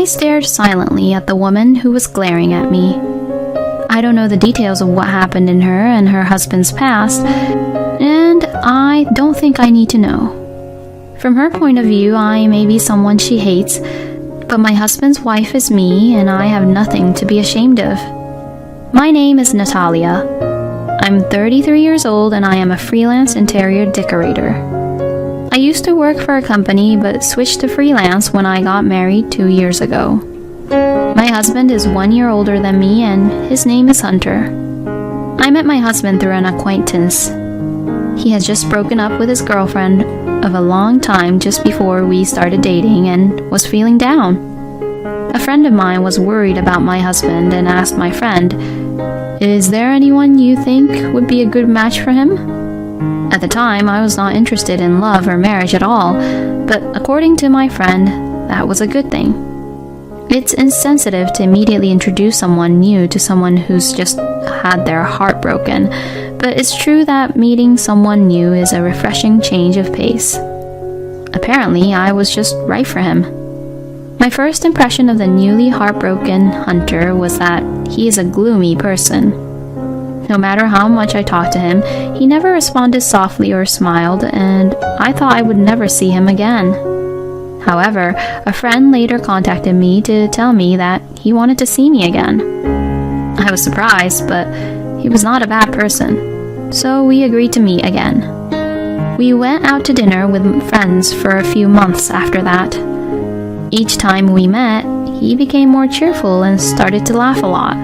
I stared silently at the woman who was glaring at me. I don't know the details of what happened in her and her husband's past, and I don't think I need to know. From her point of view, I may be someone she hates, but my husband's wife is me, and I have nothing to be ashamed of. My name is Natalia. I'm 33 years old, and I am a freelance interior decorator. I used to work for a company, but switched to freelance when I got married 2 years ago. My husband is 1 year older than me, and his name is Hunter. I met my husband through an acquaintance. He had just broken up with his girlfriend of a long time just before we started dating and was feeling down. A friend of mine was worried about my husband and asked my friend, "Is there anyone you think would be a good match for him?" At the time, I was not interested in love or marriage at all, but according to my friend, that was a good thing. It's insensitive to immediately introduce someone new to someone who's just had their heart broken, but it's true that meeting someone new is a refreshing change of pace. Apparently, I was just right for him. My first impression of the newly heartbroken Hunter was that he is a gloomy person. No matter how much I talked to him, he never responded softly or smiled, and I thought I would never see him again. However, a friend later contacted me to tell me that he wanted to see me again. I was surprised, but he was not a bad person, so we agreed to meet again. We went out to dinner with friends for a few months after that. Each time we met, he became more cheerful and started to laugh a lot.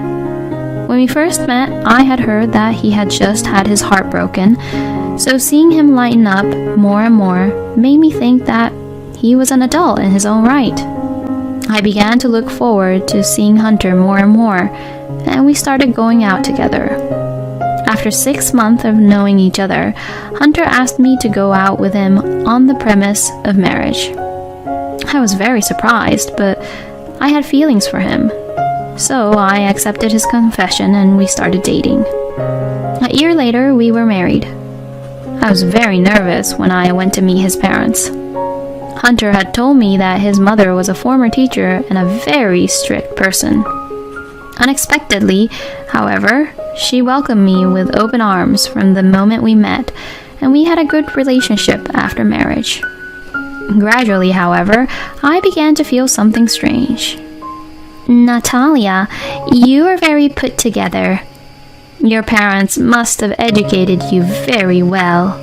When we first met, I had heard that he had just had his heart broken, so seeing him lighten up more and more made me think that he was an adult in his own right. I began to look forward to seeing Hunter more and more, and we started going out together. After 6 months of knowing each other, Hunter asked me to go out with him on the premise of marriage. I was very surprised, but I had feelings for him. So I accepted his confession and we started dating. A year later, we were married. I was very nervous when I went to meet his parents. Hunter had told me that his mother was a former teacher and a very strict person. Unexpectedly, however, she welcomed me with open arms from the moment we met, and we had a good relationship after marriage. Gradually, however, I began to feel something strange. "Natalia, you are very put together. Your parents must have educated you very well.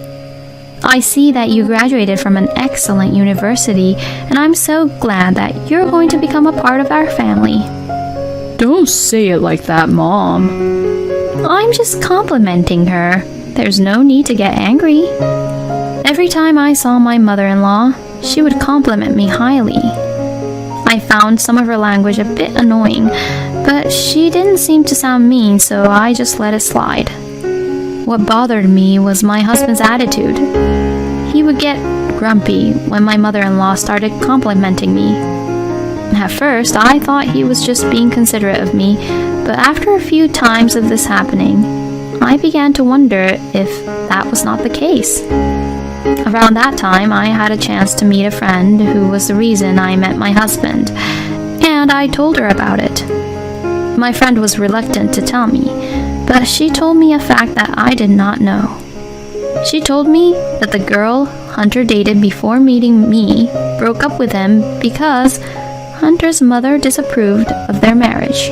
I see that you graduated from an excellent university, and I'm so glad that you're going to become a part of our family." Don't say it like that, Mom. I'm just complimenting her. There's no need to get angry. Every time I saw my mother-in-law, she would compliment me highly. I found some of her language a bit annoying, but she didn't seem to sound mean, so I just let it slide. What bothered me was my husband's attitude. He would get grumpy when my mother-in-law started complimenting me. At first, I thought he was just being considerate of me, but after a few times of this happening, I began to wonder if that was not the case. Around that time, I had a chance to meet a friend who was the reason I met my husband, and I told her about it. My friend was reluctant to tell me, but she told me a fact that I did not know. She told me that the girl Hunter dated before meeting me broke up with him because Hunter's mother disapproved of their marriage.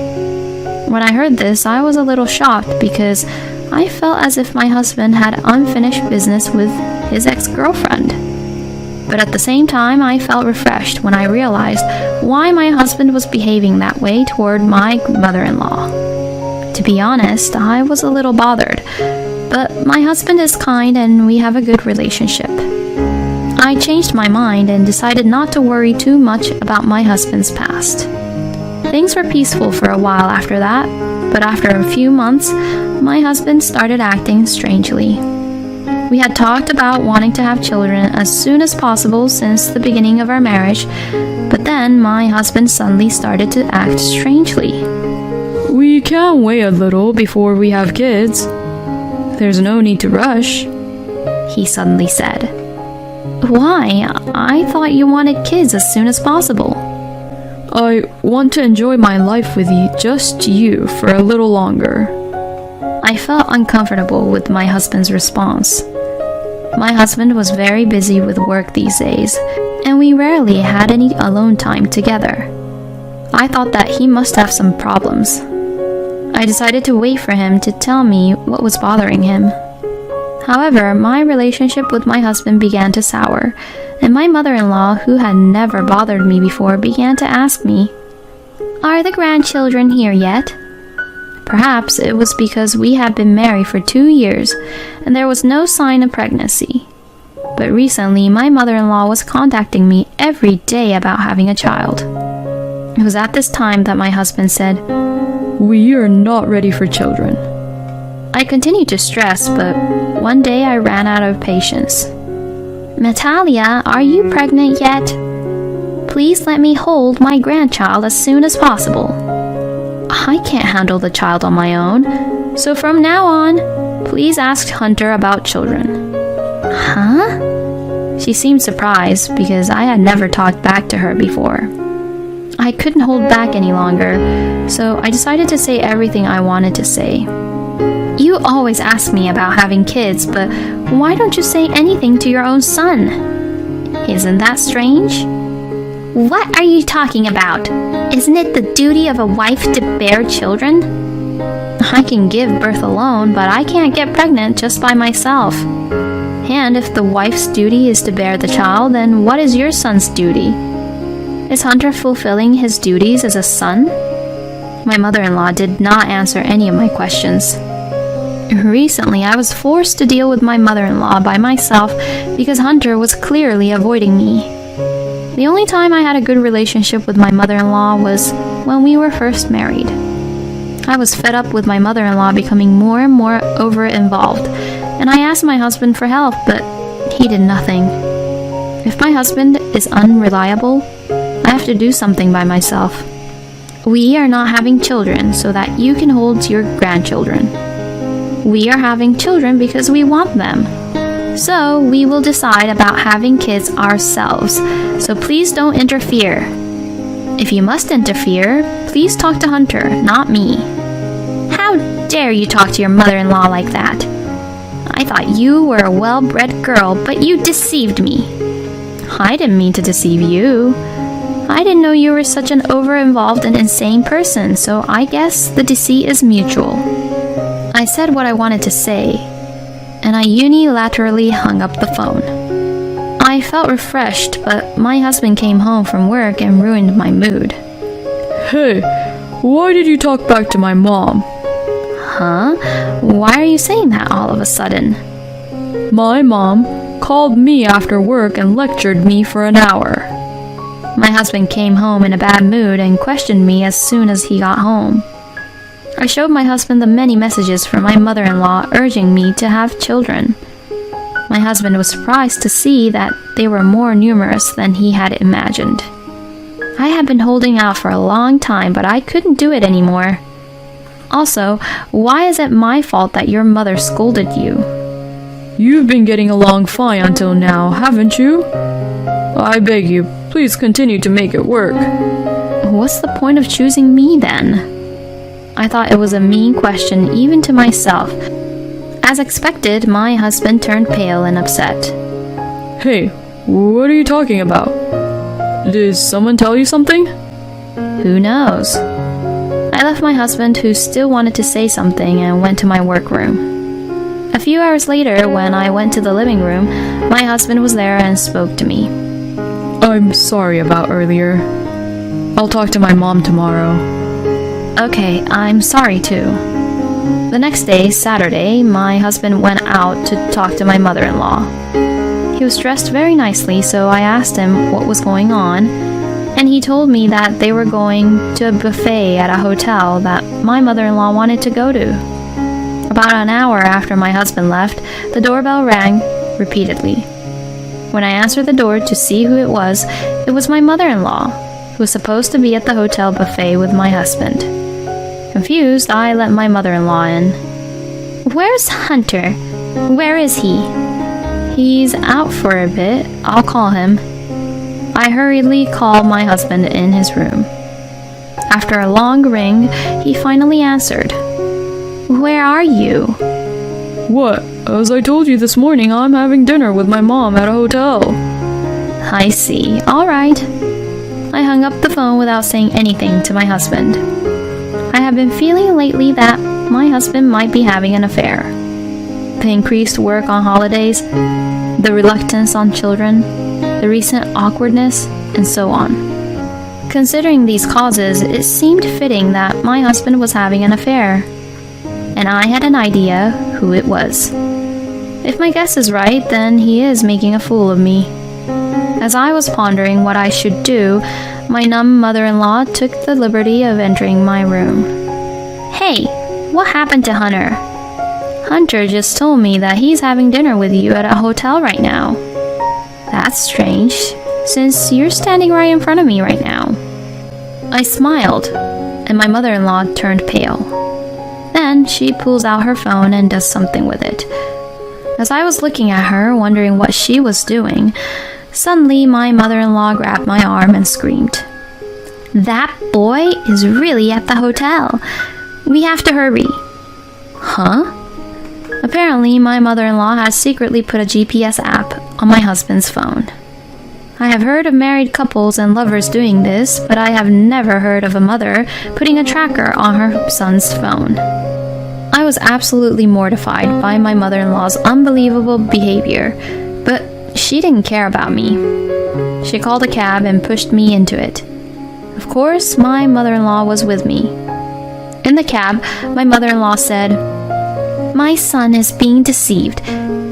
When I heard this, I was a little shocked because I felt as if my husband had unfinished business with his ex-girlfriend. But at the same time, I felt refreshed when I realized why my husband was behaving that way toward my mother-in-law. To be honest, I was a little bothered, but my husband is kind and we have a good relationship. I changed my mind and decided not to worry too much about my husband's past. Things were peaceful for a while after that, but after a few months, my husband started acting strangely. We had talked about wanting to have children as soon as possible since the beginning of our marriage, but then my husband suddenly started to act strangely. We can wait a little before we have kids. There's no need to rush, he suddenly said. Why? I thought you wanted kids as soon as possible. I want to enjoy my life with you, just you, for a little longer. I felt uncomfortable with my husband's response. My husband was very busy with work these days, and we rarely had any alone time together. I thought that he must have some problems. I decided to wait for him to tell me what was bothering him. However, my relationship with my husband began to sour, and my mother-in-law, who had never bothered me before, began to ask me, "Are the grandchildren here yet?" Perhaps it was because we had been married for 2 years and there was no sign of pregnancy. But recently, my mother-in-law was contacting me every day about having a child. It was at this time that my husband said, We are not ready for children. I continued to stress, but one day I ran out of patience. "Natalia, are you pregnant yet? Please let me hold my grandchild as soon as possible. I can't handle the child on my own, so from now on, please ask Hunter about children." Huh? She seemed surprised because I had never talked back to her before. I couldn't hold back any longer, so I decided to say everything I wanted to say. "You always ask me about having kids, but why don't you say anything to your own son? Isn't that strange?" "What are you talking about? Isn't it the duty of a wife to bear children?" "I can give birth alone, but I can't get pregnant just by myself. And if the wife's duty is to bear the child, then what is your son's duty? Is Hunter fulfilling his duties as a son?" My mother-in-law did not answer any of my questions. Recently, I was forced to deal with my mother-in-law by myself because Hunter was clearly avoiding me. The only time I had a good relationship with my mother-in-law was when we were first married. I was fed up with my mother-in-law becoming more and more over-involved, and I asked my husband for help, but he did nothing. If my husband is unreliable, I have to do something by myself. We are not having children so that you can hold your grandchildren. We are having children because we want them. So we will decide about having kids ourselves, so please don't interfere. If you must interfere, please talk to Hunter, not me." "How dare you talk to your mother-in-law like that? I thought you were a well-bred girl, but you deceived me." "I didn't mean to deceive you. I didn't know you were such an over-involved and insane person, so I guess the deceit is mutual." I said what I wanted to say, and I unilaterally hung up the phone. I felt refreshed, but my husband came home from work and ruined my mood. Hey, why did you talk back to my mom? Huh? Why are you saying that all of a sudden? My mom called me after work and lectured me for an hour. My husband came home in a bad mood and questioned me as soon as he got home. I showed my husband the many messages from my mother-in-law urging me to have children. My husband was surprised to see that they were more numerous than he had imagined. I had been holding out for a long time, but I couldn't do it anymore. Also, why is it my fault that your mother scolded you? You've been getting along fine until now, haven't you? I beg you, please continue to make it work. What's the point of choosing me then? I thought it was a mean question even to myself. As expected, my husband turned pale and upset. Hey, what are you talking about? Did someone tell you something? Who knows? I left my husband, who still wanted to say something, and went to my workroom. A few hours later, when I went to the living room, my husband was there and spoke to me. I'm sorry about earlier. I'll talk to my mom tomorrow. Okay, I'm sorry too. The next day, Saturday, my husband went out to talk to my mother-in-law. He was dressed very nicely, so I asked him what was going on, and he told me that they were going to a buffet at a hotel that my mother-in-law wanted to go to. About an hour after my husband left, the doorbell rang repeatedly. When I answered the door to see who it was my mother-in-law, who was supposed to be at the hotel buffet with my husband. Confused, I let my mother-in-law in. "Where's Hunter? Where is he?" "He's out for a bit. I'll call him." I hurriedly called my husband in his room. After a long ring, he finally answered. Where are you? What? As I told you this morning, I'm having dinner with my mom at a hotel. I see. All right. I hung up the phone without saying anything to my husband. I have been feeling lately that my husband might be having an affair. The increased work on holidays, the reluctance on children, the recent awkwardness, and so on. Considering these causes, it seemed fitting that my husband was having an affair, and I had an idea who it was. If my guess is right, then he is making a fool of me. As I was pondering what I should do, my numb mother-in-law took the liberty of entering my room. Hey, what happened to Hunter? Hunter just told me that he's having dinner with you at a hotel right now. That's strange, since you're standing right in front of me right now. I smiled, and my mother-in-law turned pale. Then she pulls out her phone and does something with it. As I was looking at her, wondering what she was doing, suddenly my mother-in-law grabbed my arm and screamed, "That boy is really at the hotel. We have to hurry." Huh? Apparently, my mother-in-law has secretly put a GPS app on my husband's phone. I have heard of married couples and lovers doing this, but I have never heard of a mother putting a tracker on her son's phone. I was absolutely mortified by my mother-in-law's unbelievable behavior, but she didn't care about me. She called a cab and pushed me into it. Of course, my mother-in-law was with me. In the cab, my mother-in-law said, "My son is being deceived.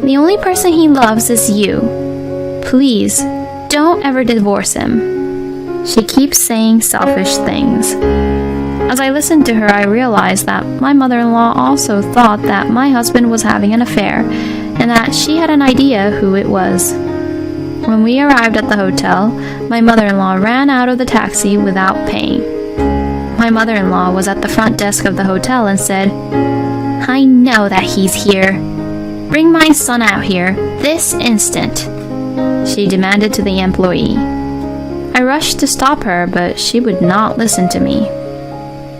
The only person he loves is you. Please, don't ever divorce him." She keeps saying selfish things. As I listened to her, I realized that my mother-in-law also thought that my husband was having an affair, and that she had an idea who it was. When we arrived at the hotel, my mother-in-law ran out of the taxi without paying. My mother-in-law was at the front desk of the hotel and said, "I know that he's here. Bring my son out here, this instant," she demanded to the employee. I rushed to stop her, but she would not listen to me.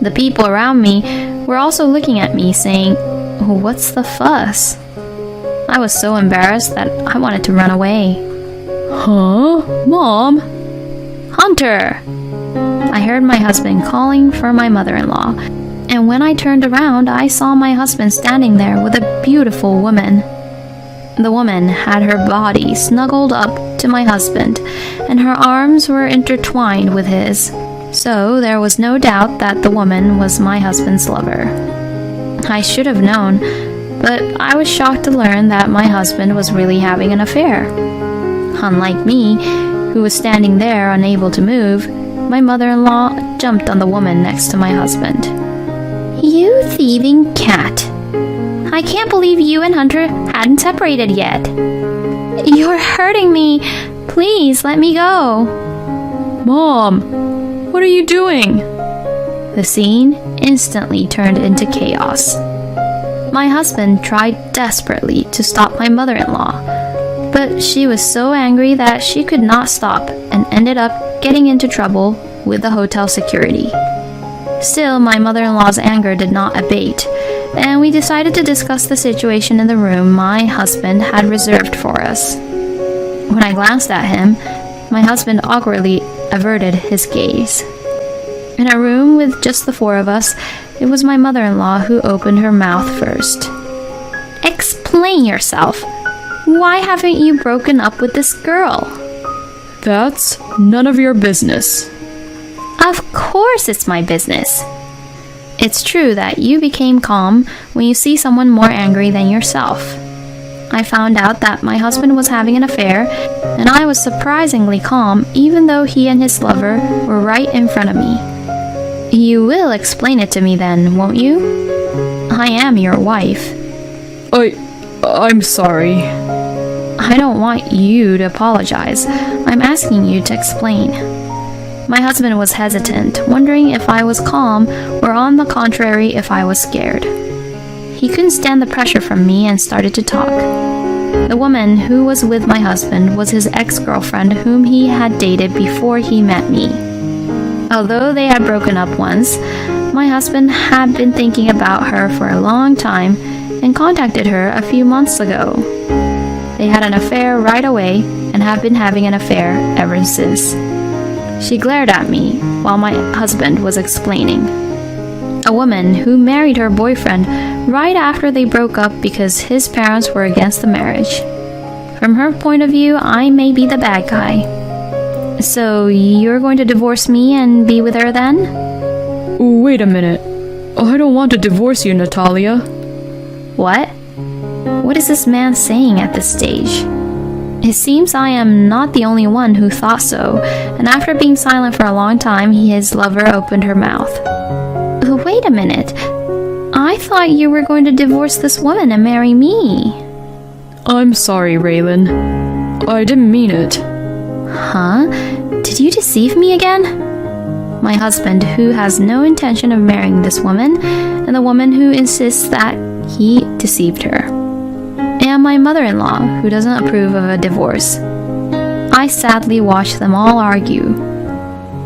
The people around me were also looking at me, saying, "What's the fuss?" I was so embarrassed that I wanted to run away. Huh? Mom? "Hunter!" I heard my husband calling for my mother-in-law, and when I turned around, I saw my husband standing there with a beautiful woman. The woman had her body snuggled up to my husband, and her arms were intertwined with his, so there was no doubt that the woman was my husband's lover. I should have known, but I was shocked to learn that my husband was really having an affair. Unlike me, who was standing there unable to move, my mother-in-law jumped on the woman next to my husband. "You thieving cat! I can't believe you and Hunter hadn't separated yet. You're hurting me. Please let me go." Mom, what are you doing? The scene instantly turned into chaos. My husband tried desperately to stop my mother-in-law, but she was so angry that she could not stop and ended up getting into trouble with the hotel security. Still, my mother-in-law's anger did not abate, and we decided to discuss the situation in the room my husband had reserved for us. When I glanced at him, my husband awkwardly averted his gaze. In a room with just the four of us, it was my mother-in-law who opened her mouth first. "Explain yourself. Why haven't you broken up with this girl?" That's none of your business. Of course it's my business. It's true that you became calm when you see someone more angry than yourself. I found out that my husband was having an affair, and I was surprisingly calm even though he and his lover were right in front of me. You will explain it to me then, won't you? I am your wife. I'm sorry. I don't want you to apologize. I'm asking you to explain. My husband was hesitant, wondering if I was calm or on the contrary if I was scared. He couldn't stand the pressure from me and started to talk. The woman who was with my husband was his ex-girlfriend whom he had dated before he met me. Although they had broken up once, my husband had been thinking about her for a long time and contacted her a few months ago. They had an affair right away and have been having an affair ever since. She glared at me while my husband was explaining. A woman who married her boyfriend right after they broke up because his parents were against the marriage. From her point of view, I may be the bad guy. So you're going to divorce me and be with her then? Wait a minute. I don't want to divorce you, Natalia. What? What is this man saying at this stage? It seems I am not the only one who thought so, and after being silent for a long time, his lover opened her mouth. Wait a minute. I thought you were going to divorce this woman and marry me. I'm sorry, Raylan. I didn't mean it. Huh? Did you deceive me again? My husband, who has no intention of marrying this woman, and the woman who insists that he deceived her. And my mother-in-law, who doesn't approve of a divorce. I sadly watch them all argue.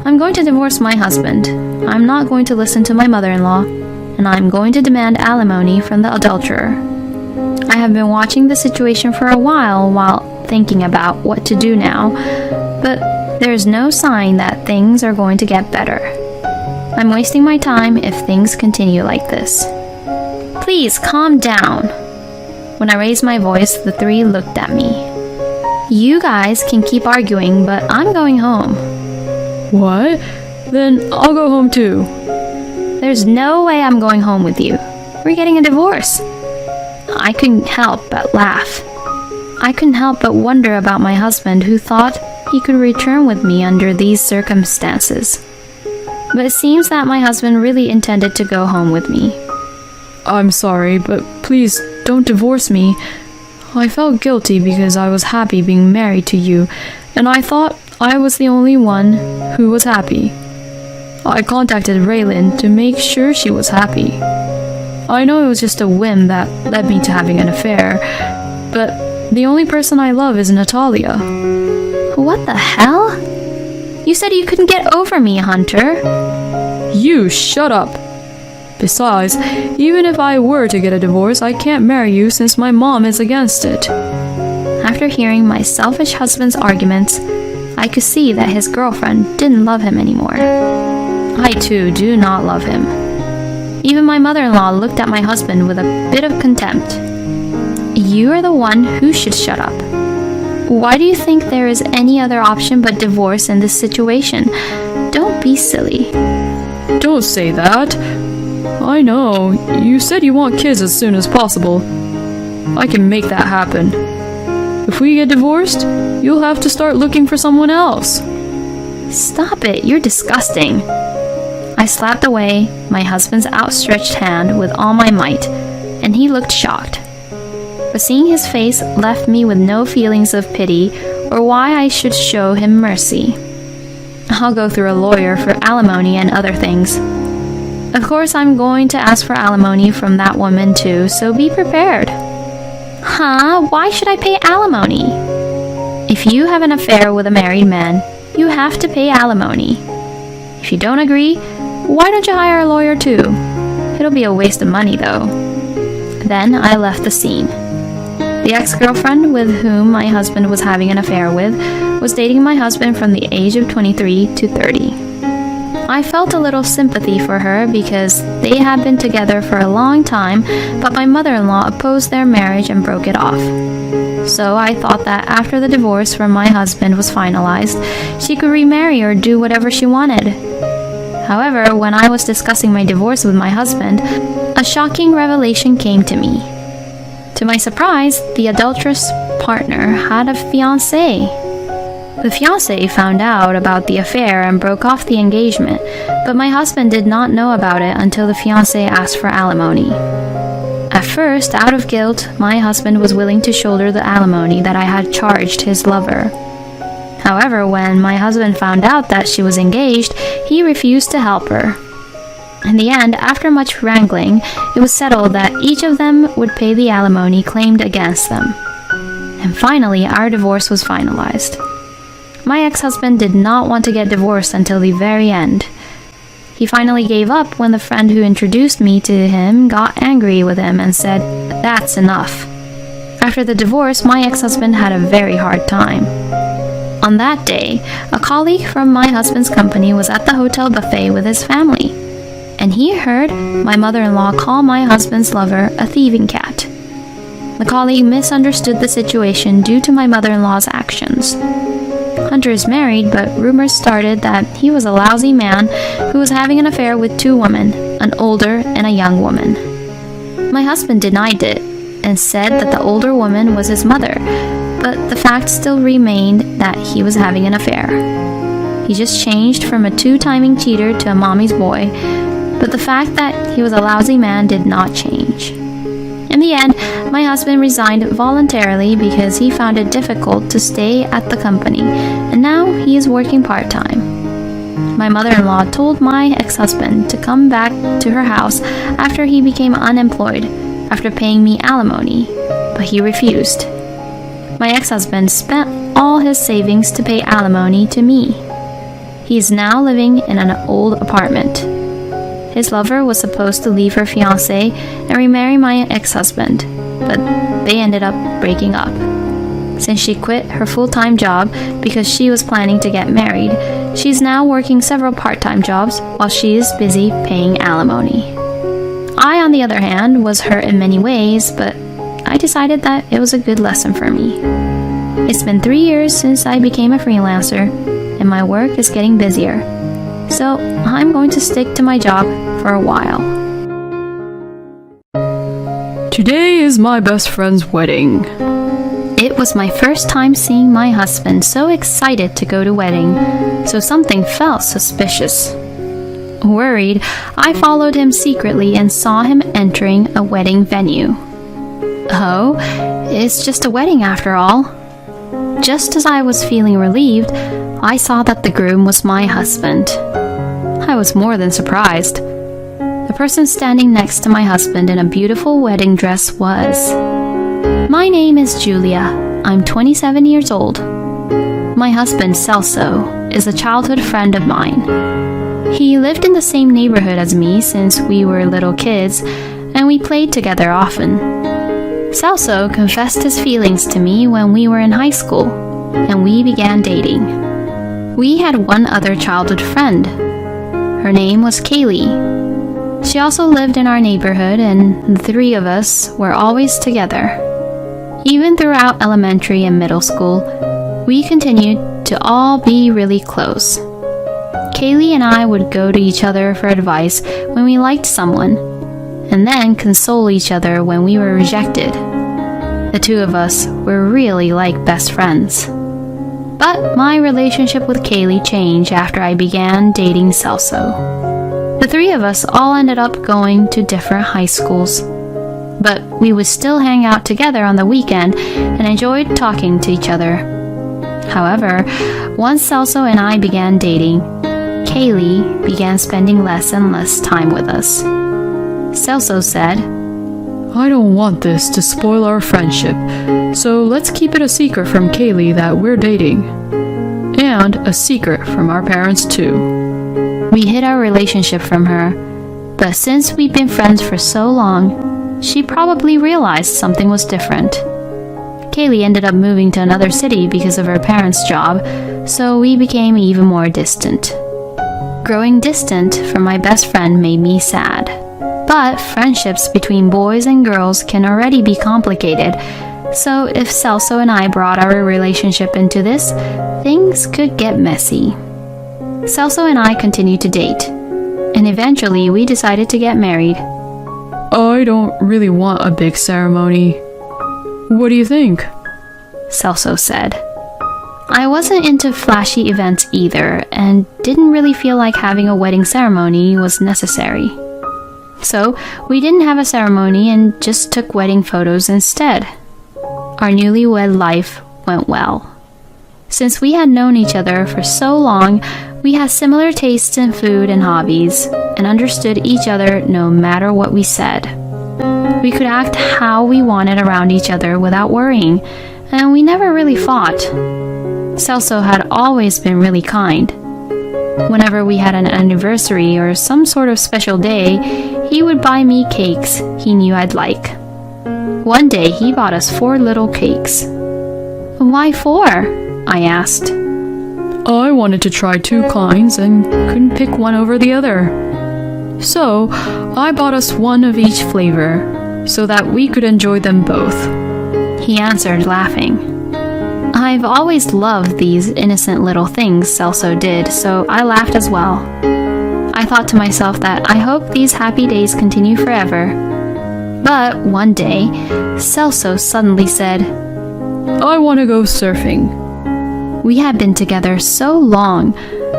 I'm going to divorce my husband. I'm not going to listen to my mother-in-law, and I'm going to demand alimony from the adulterer. I have been watching the situation for a while thinking about what to do now, but there's no sign that things are going to get better. I'm wasting my time if things continue like this. Please calm down. When I raised my voice, the three looked at me. You guys can keep arguing, but I'm going home. What? Then I'll go home too. There's no way I'm going home with you. We're getting a divorce. I couldn't help but laugh. I couldn't help but wonder about my husband, who thought he could return with me under these circumstances. But it seems that my husband really intended to go home with me. I'm sorry, but please don't divorce me. I felt guilty because I was happy being married to you, and I thought I was the only one who was happy. I contacted Raylan to make sure she was happy. I know it was just a whim that led me to having an affair, but the only person I love is Natalia. What the hell? You said you couldn't get over me, Hunter. You shut up. Besides, even if I were to get a divorce, I can't marry you since my mom is against it. After hearing my selfish husband's arguments, I could see that his girlfriend didn't love him anymore. I too do not love him. Even my mother-in-law looked at my husband with a bit of contempt. You are the one who should shut up. Why do you think there is any other option but divorce in this situation? Don't be silly. Don't say that. I know. You said you want kids as soon as possible. I can make that happen. If we get divorced, you'll have to start looking for someone else. Stop it, you're disgusting. I slapped away my husband's outstretched hand with all my might, and he looked shocked. But seeing his face left me with no feelings of pity or why I should show him mercy. I'll go through a lawyer for alimony and other things. Of course, I'm going to ask for alimony from that woman too, so be prepared. Huh? Why should I pay alimony? If you have an affair with a married man, you have to pay alimony. If you don't agree, why don't you hire a lawyer too? It'll be a waste of money though. Then I left the scene. The ex-girlfriend with whom my husband was having an affair with was dating my husband from the age of 23 to 30. I felt a little sympathy for her because they had been together for a long time, but my mother-in-law opposed their marriage and broke it off. So I thought that after the divorce from my husband was finalized, she could remarry or do whatever she wanted. However, when I was discussing my divorce with my husband, a shocking revelation came to me. To my surprise, the adulterous partner had a fiancé. The fiancé found out about the affair and broke off the engagement, but my husband did not know about it until the fiancé asked for alimony. At first, out of guilt, my husband was willing to shoulder the alimony that I had charged his lover. However, when my husband found out that she was engaged, he refused to help her. In the end, after much wrangling, it was settled that each of them would pay the alimony claimed against them. And finally, our divorce was finalized. My ex-husband did not want to get divorced until the very end, He finally gave up when the friend who introduced me to him got angry with him and said, "That's enough." After the divorce, my ex-husband had a very hard time. On that day, a colleague from my husband's company was at the hotel buffet with his family, and he heard my mother-in-law call my husband's lover a thieving cat. The colleague misunderstood the situation due to my mother-in-law's actions. Hunter is married, but rumors started that he was a lousy man who was having an affair with two women, an older and a young woman. My husband denied it and said that the older woman was his mother, but the fact still remained that he was having an affair. He just changed from a two-timing cheater to a mommy's boy, but the fact that he was a lousy man did not change. In the end, my husband resigned voluntarily because he found it difficult to stay at the company, and now he is working part-time. My mother-in-law told my ex-husband to come back to her house after he became unemployed, after paying me alimony, but he refused. My ex-husband spent all his savings to pay alimony to me. He is now living in an old apartment. His lover was supposed to leave her fiancé and remarry my ex-husband, but they ended up breaking up. Since she quit her full-time job because she was planning to get married, she's now working several part-time jobs while she is busy paying alimony. I, on the other hand, was hurt in many ways, but I decided that it was a good lesson for me. It's been 3 years since I became a freelancer, and my work is getting busier. So I'm going to stick to my job for a while. Today is my best friend's wedding. It was my first time seeing my husband so excited to go to wedding, so something felt suspicious. Worried, I followed him secretly and saw him entering a wedding venue. Oh, it's just a wedding after all. Just as I was feeling relieved, I saw that the groom was my husband. I was more than surprised. The person standing next to my husband in a beautiful wedding dress was... My name is Julia. I'm 27 years old. My husband, Celso, is a childhood friend of mine. He lived in the same neighborhood as me since we were little kids, and we played together often. Celso confessed his feelings to me when we were in high school, and we began dating. We had one other childhood friend. Her name was Kaylee. She also lived in our neighborhood, and the three of us were always together. Even throughout elementary and middle school, we continued to all be really close. Kaylee and I would go to each other for advice when we liked someone, and then console each other when we were rejected. The two of us were really like best friends. But my relationship with Kaylee changed after I began dating Celso. The three of us all ended up going to different high schools, but we would still hang out together on the weekend and enjoyed talking to each other. However, once Celso and I began dating, Kaylee began spending less and less time with us. Celso said, I don't want this to spoil our friendship, so let's keep it a secret from Kaylee that we're dating. And a secret from our parents too. We hid our relationship from her, but since we've been friends for so long, she probably realized something was different. Kaylee ended up moving to another city because of her parents' job, so we became even more distant. Growing distant from my best friend made me sad. But friendships between boys and girls can already be complicated, so if Celso and I brought our relationship into this, things could get messy. Celso and I continued to date, and eventually we decided to get married. I don't really want a big ceremony. What do you think? Celso said. I wasn't into flashy events either, and didn't really feel like having a wedding ceremony was necessary. So we didn't have a ceremony and just took wedding photos instead. Our newlywed life went well. Since we had known each other for so long, we had similar tastes in food and hobbies, and understood each other no matter what we said. We could act how we wanted around each other without worrying, and we never really fought. Celso had always been really kind. Whenever we had an anniversary or some sort of special day, he would buy me cakes he knew I'd like. One day he bought us 4 little cakes. Why 4? I asked. I wanted to try 2 kinds and couldn't pick one over the other. So, I bought us 1 of each flavor, so that we could enjoy them both. He answered, laughing. I've always loved these innocent little things Celso did, so I laughed as well. I thought to myself that I hope these happy days continue forever. But one day, Celso suddenly said, I want to go surfing. We had been together so long,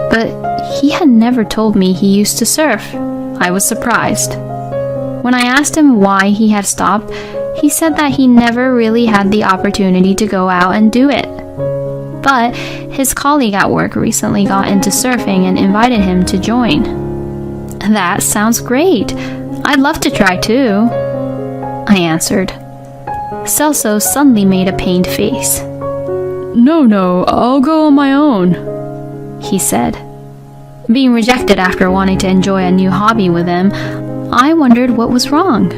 but he had never told me he used to surf. I was surprised. When I asked him why he had stopped, he said that he never really had the opportunity to go out and do it. But his colleague at work recently got into surfing and invited him to join. That sounds great. I'd love to try too, I answered. Celso suddenly made a pained face. No, I'll go on my own, he said. Being rejected after wanting to enjoy a new hobby with him, I wondered what was wrong.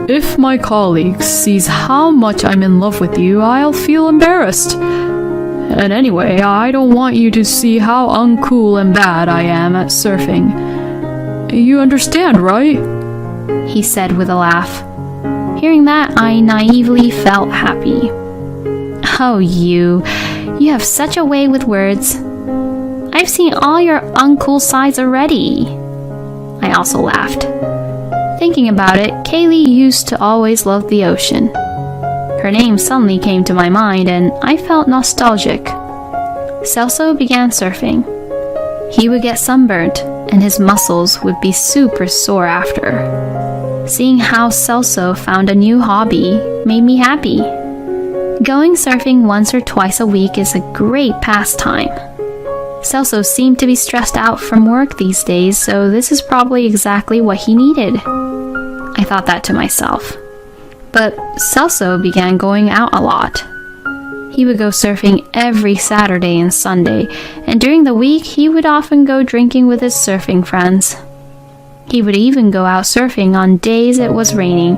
If my colleague sees how much I'm in love with you, I'll feel embarrassed. And anyway, I don't want you to see how uncool and bad I am at surfing. You understand, right? He said with a laugh. Hearing that, I naively felt happy. Oh, you have such a way with words. I've seen all your uncool sides already. I also laughed. Thinking about it, Kaylee used to always love the ocean. Her name suddenly came to my mind and I felt nostalgic. Celso began surfing. He would get sunburnt and his muscles would be super sore after. Seeing how Celso found a new hobby made me happy. Going surfing once or twice a week is a great pastime. Celso seemed to be stressed out from work these days, so this is probably exactly what he needed. I thought that to myself. But Celso began going out a lot. He would go surfing every Saturday and Sunday, and during the week he would often go drinking with his surfing friends. He would even go out surfing on days it was raining.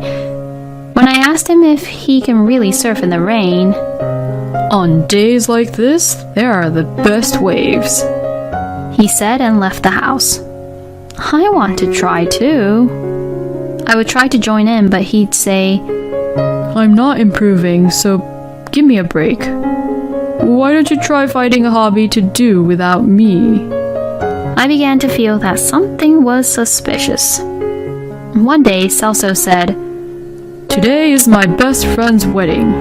When I asked him if he can really surf in the rain, on days like this, there are the best waves, he said and left the house. I want to try too. I would try to join in, but he'd say, I'm not improving, so give me a break. Why don't you try finding a hobby to do without me? I began to feel that something was suspicious. One day, Celso said, Today is my best friend's wedding.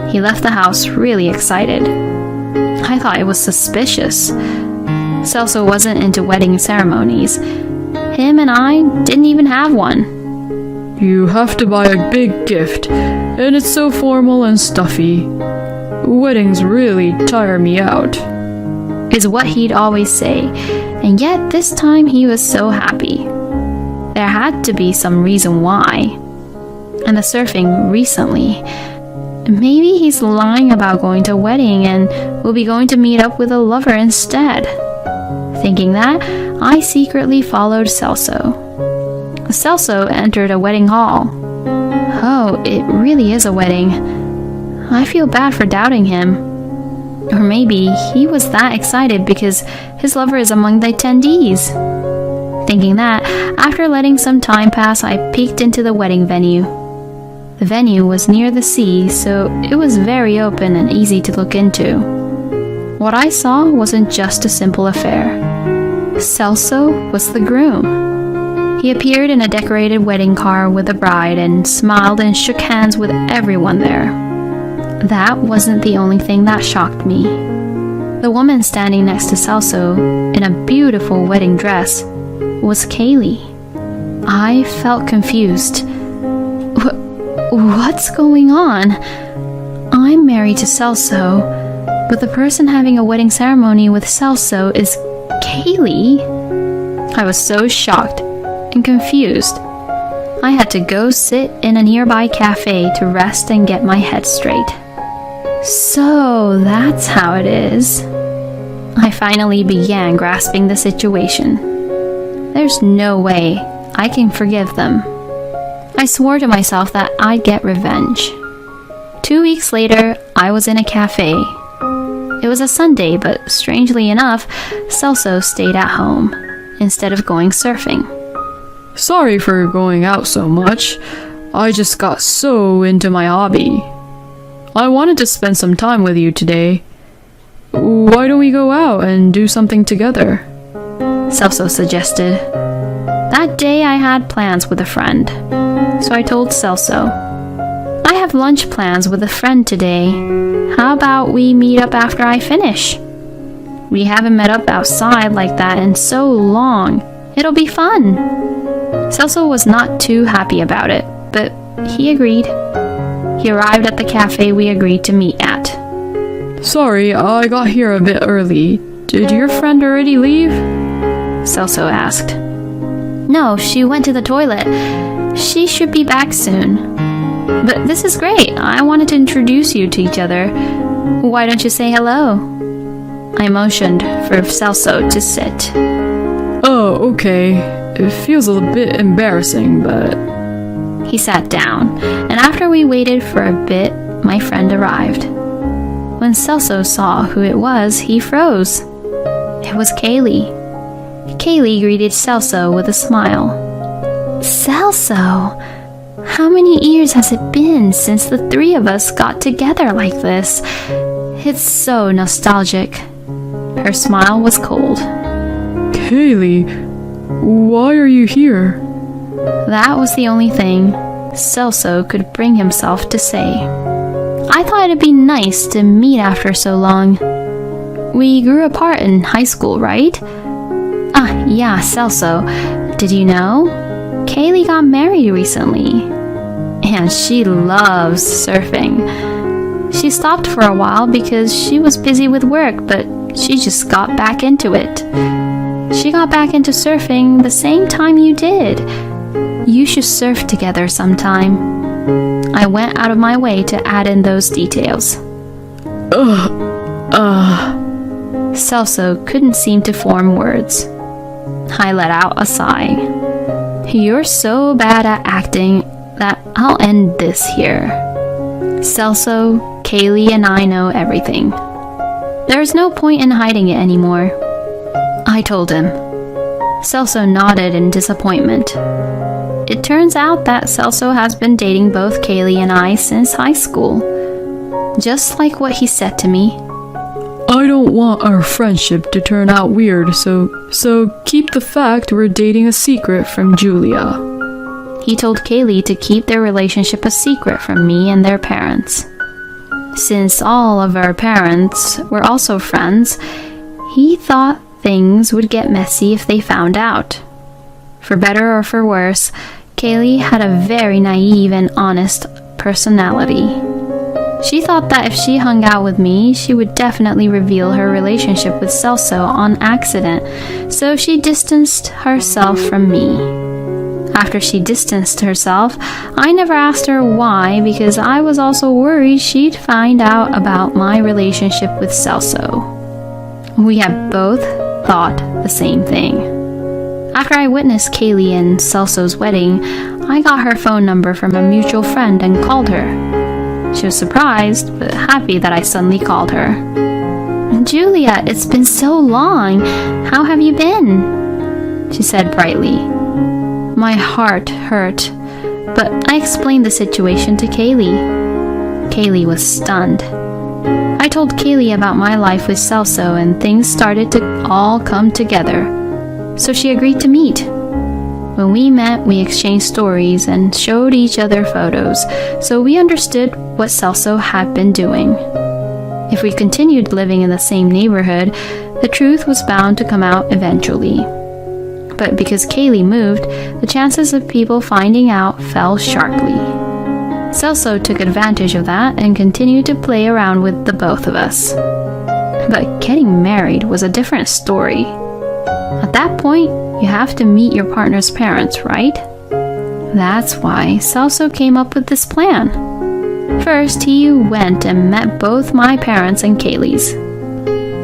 He left the house really excited. I thought it was suspicious. Celso wasn't into wedding ceremonies. Him and I didn't even have one. You have to buy a big gift, and it's so formal and stuffy. Weddings really tire me out, is what he'd always say, and yet this time he was so happy. There had to be some reason why. And the surfing recently. Maybe he's lying about going to a wedding and will be going to meet up with a lover instead. Thinking that, I secretly followed Celso. Celso entered a wedding hall. Oh, it really is a wedding. I feel bad for doubting him. Or maybe he was that excited because his lover is among the attendees. Thinking that, after letting some time pass, I peeked into the wedding venue. The venue was near the sea, so it was very open and easy to look into. What I saw wasn't just a simple affair. Celso was the groom. He appeared in a decorated wedding car with the bride and smiled and shook hands with everyone there. That wasn't the only thing that shocked me. The woman standing next to Celso in a beautiful wedding dress was Kaylee. I felt confused. What's going on? I'm married to Celso, but the person having a wedding ceremony with Celso is Kaylee. I was so shocked and confused. I had to go sit in a nearby cafe to rest and get my head straight. So that's how it is. I finally began grasping the situation. There's no way I can forgive them. I swore to myself that I'd get revenge. 2 weeks later, I was in a cafe. It was a Sunday, but strangely enough, Celso stayed at home instead of going surfing. Sorry for going out so much. I just got so into my hobby. I wanted to spend some time with you today. Why don't we go out and do something together? Celso suggested. That day I had plans with a friend, so I told Celso, I have lunch plans with a friend today. How about we meet up after I finish? We haven't met up outside like that in so long. It'll be fun. Celso was not too happy about it, but he agreed. He arrived at the cafe we agreed to meet at. Sorry, I got here a bit early. Did your friend already leave? Celso asked. No, she went to the toilet. She should be back soon. But this is great. I wanted to introduce you to each other. Why don't you say hello? I motioned for Celso to sit. Oh, okay. It feels a bit embarrassing, but... He sat down, and after we waited for a bit, my friend arrived. When Celso saw who it was, he froze. It was Kaylee. Kaylee greeted Celso with a smile. Celso! How many years has it been since the three of us got together like this? It's so nostalgic. Her smile was cold. Kaylee, why are you here? That was the only thing Celso could bring himself to say. I thought it'd be nice to meet after so long. We grew apart in high school, right? Ah, yeah, Celso. Did you know? Kaylee got married recently. And she loves surfing. She stopped for a while because she was busy with work, but she just got back into it. She got back into surfing the same time you did. You should surf together sometime. I went out of my way to add in those details. Celso couldn't seem to form words. I let out a sigh. You're so bad at acting that I'll end this here. Celso, Kaylee, and I know everything. There's no point in hiding it anymore. I told him. Celso nodded in disappointment. It turns out that Celso has been dating both Kaylee and I since high school. Just like what he said to me. I don't want our friendship to turn out weird, so keep the fact we're dating a secret from Julia. He told Kaylee to keep their relationship a secret from me and their parents. Since all of our parents were also friends, he thought things would get messy if they found out. For better or for worse, Kaylee had a very naive and honest personality. She thought that if she hung out with me, she would definitely reveal her relationship with Celso on accident, so she distanced herself from me. After she distanced herself, I never asked her why because I was also worried she'd find out about my relationship with Celso. We had both thought the same thing. After I witnessed Kaylee and Celso's wedding, I got her phone number from a mutual friend and called her. She was surprised, but happy that I suddenly called her. Julia, it's been so long. How have you been? She said brightly. My heart hurt, but I explained the situation to Kaylee. Kaylee was stunned. I told Kaylee about my life with Celso and things started to all come together. So she agreed to meet. When we met, we exchanged stories and showed each other photos, so we understood what Celso had been doing. If we continued living in the same neighborhood, the truth was bound to come out eventually. But because Kaylee moved, the chances of people finding out fell sharply. Celso took advantage of that and continued to play around with the both of us. But getting married was a different story. At that point, you have to meet your partner's parents, right? That's why Celso came up with this plan. First, he went and met both my parents and Kaylee's.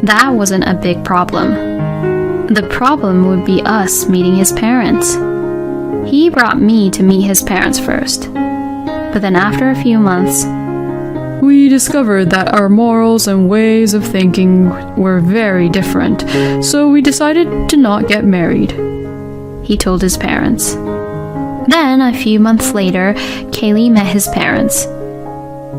That wasn't a big problem. The problem would be us meeting his parents. He brought me to meet his parents first. But then after a few months, we discovered that our morals and ways of thinking were very different, so we decided to not get married, he told his parents. Then, a few months later, Kaylee met his parents.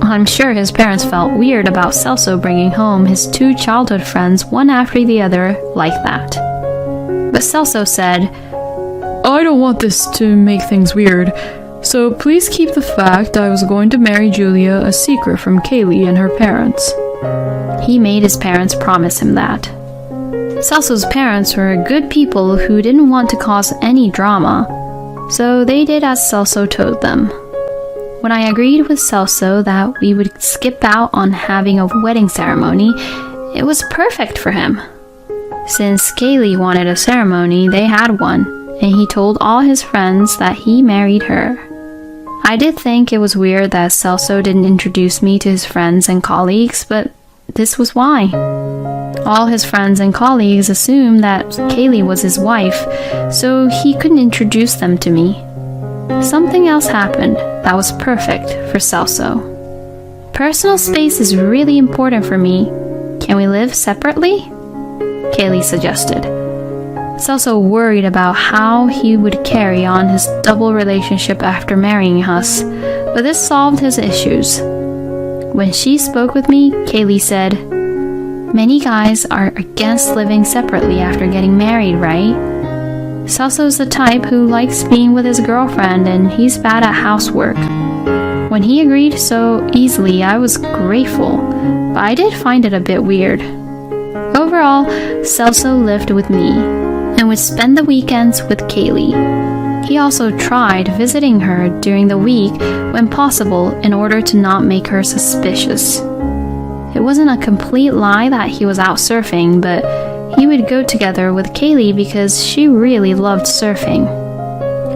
I'm sure his parents felt weird about Celso bringing home his 2 childhood friends one after the other like that. But Celso said, I don't want this to make things weird, so please keep the fact I was going to marry Julia a secret from Kaylee and her parents. He made his parents promise him that. Celso's parents were good people who didn't want to cause any drama, so they did as Celso told them. When I agreed with Celso that we would skip out on having a wedding ceremony, it was perfect for him. Since Kaylee wanted a ceremony, they had one, and he told all his friends that he married her. I did think it was weird that Celso didn't introduce me to his friends and colleagues, but this was why. All his friends and colleagues assumed that Kaylee was his wife, so he couldn't introduce them to me. Something else happened that was perfect for Celso. Personal space is really important for me. Can we live separately? Kaylee suggested. Celso worried about how he would carry on his double relationship after marrying us, but this solved his issues. When she spoke with me, Kaylee said, Many guys are against living separately after getting married, right? Celso's the type who likes being with his girlfriend and he's bad at housework. When he agreed so easily, I was grateful, but I did find it a bit weird. Overall, Celso lived with me and would spend the weekends with Kaylee. He also tried visiting her during the week when possible in order to not make her suspicious. It wasn't a complete lie that he was out surfing, but he would go together with Kaylee because she really loved surfing.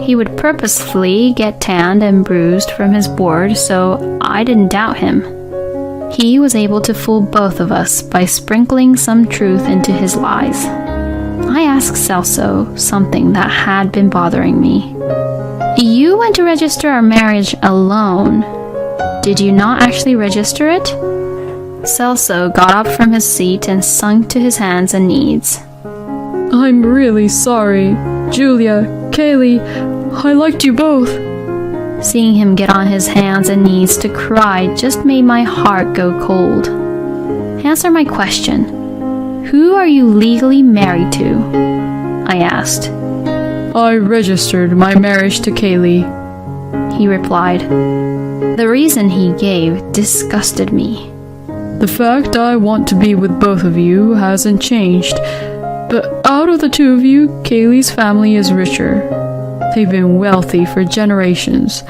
He would purposefully get tanned and bruised from his board, so I didn't doubt him. He was able to fool both of us by sprinkling some truth into his lies. I asked Celso something that had been bothering me. You went to register our marriage alone. Did you not actually register it? Celso got up from his seat and sunk to his hands and knees. I'm really sorry. Julia, Kaylee, I liked you both. Seeing him get on his hands and knees to cry just made my heart go cold. Answer my question. Who are you legally married to? I asked. I registered my marriage to Kaylee, he replied. The reason he gave disgusted me. The fact I want to be with both of you hasn't changed, but out of the 2 of you, Kaylee's family is richer. They've been wealthy for generations.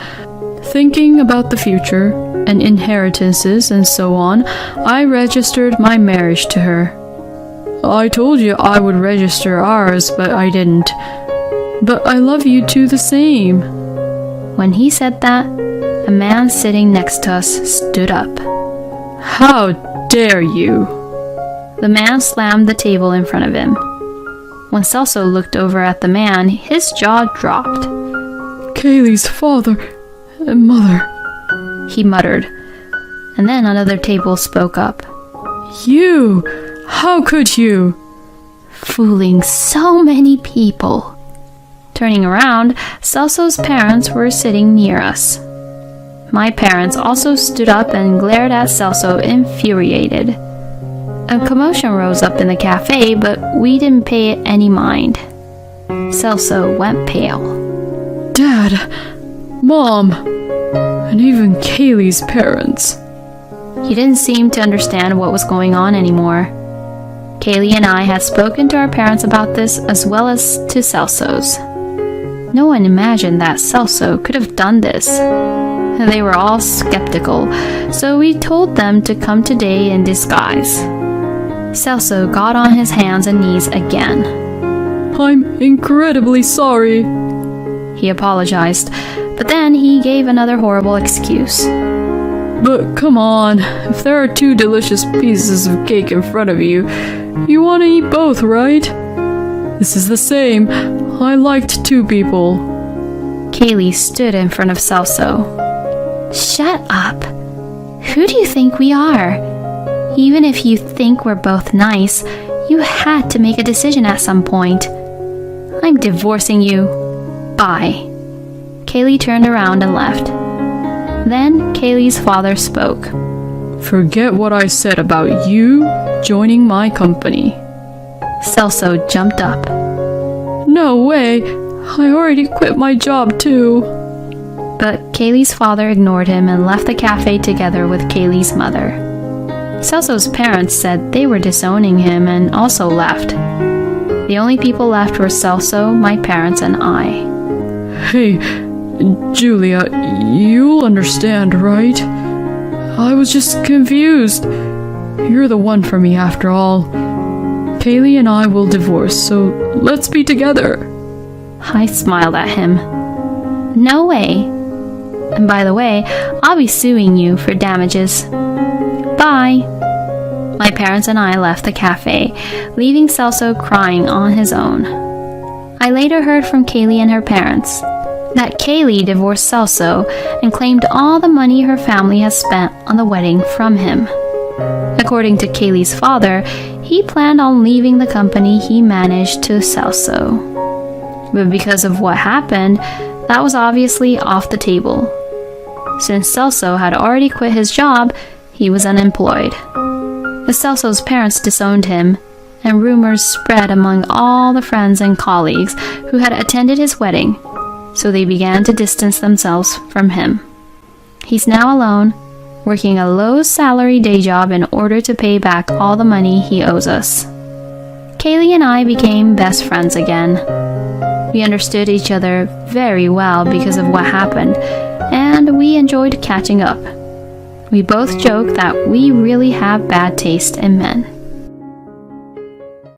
Thinking about the future and inheritances and so on, I registered my marriage to her. I told you I would register ours, but I didn't. But I love you two the same. When he said that, a man sitting next to us stood up. How dare you? The man slammed the table in front of him. When Celso looked over at the man, his jaw dropped. Kaylee's father and mother, he muttered. And then another table spoke up. You! How could you? Fooling so many people. Turning around, Celso's parents were sitting near us. My parents also stood up and glared at Celso, infuriated. A commotion rose up in the cafe, but we didn't pay it any mind. Celso went pale. Dad, Mom, and even Kaylee's parents. He didn't seem to understand what was going on anymore. Kaylee and I had spoken to our parents about this as well as to Celso's. No one imagined that Celso could have done this. They were all skeptical, so we told them to come today in disguise. Celso got on his hands and knees again. I'm incredibly sorry, he apologized, but then he gave another horrible excuse. But come on, if there are 2 delicious pieces of cake in front of you, You want to eat both, right? This is the same. I liked two people. Kaylee stood in front of Celso. Shut up. Who do you think we are? Even if you think we're both nice, you had to make a decision at some point. I'm divorcing you. Bye. Kaylee turned around and left. Then Kaylee's father spoke. Forget what I said about you joining my company. Celso jumped up. No way. I already quit my job too. But Kaylee's father ignored him and left the cafe together with Kaylee's mother. Celso's parents said they were disowning him and also left. The only people left were Celso, my parents, and I. Hey, Julia, you'll understand, right? I was just confused. You're the one for me after all. Kaylee and I will divorce, so let's be together. I smiled at him. No way. And by the way, I'll be suing you for damages. Bye. My parents and I left the cafe, leaving Celso crying on his own. I later heard from Kaylee and her parents that Kaylee divorced Celso and claimed all the money her family has spent on the wedding from him. According to Kaylee's father, he planned on leaving the company he managed to Celso. But because of what happened, that was obviously off the table. Since Celso had already quit his job, he was unemployed. The Celso's parents disowned him, and rumors spread among all the friends and colleagues who had attended his wedding, so they began to distance themselves from him. He's now alone, working a low-salary day job in order to pay back all the money he owes us. Kaylee and I became best friends again. We understood each other very well because of what happened, and we enjoyed catching up. We both joke that we really have bad taste in men.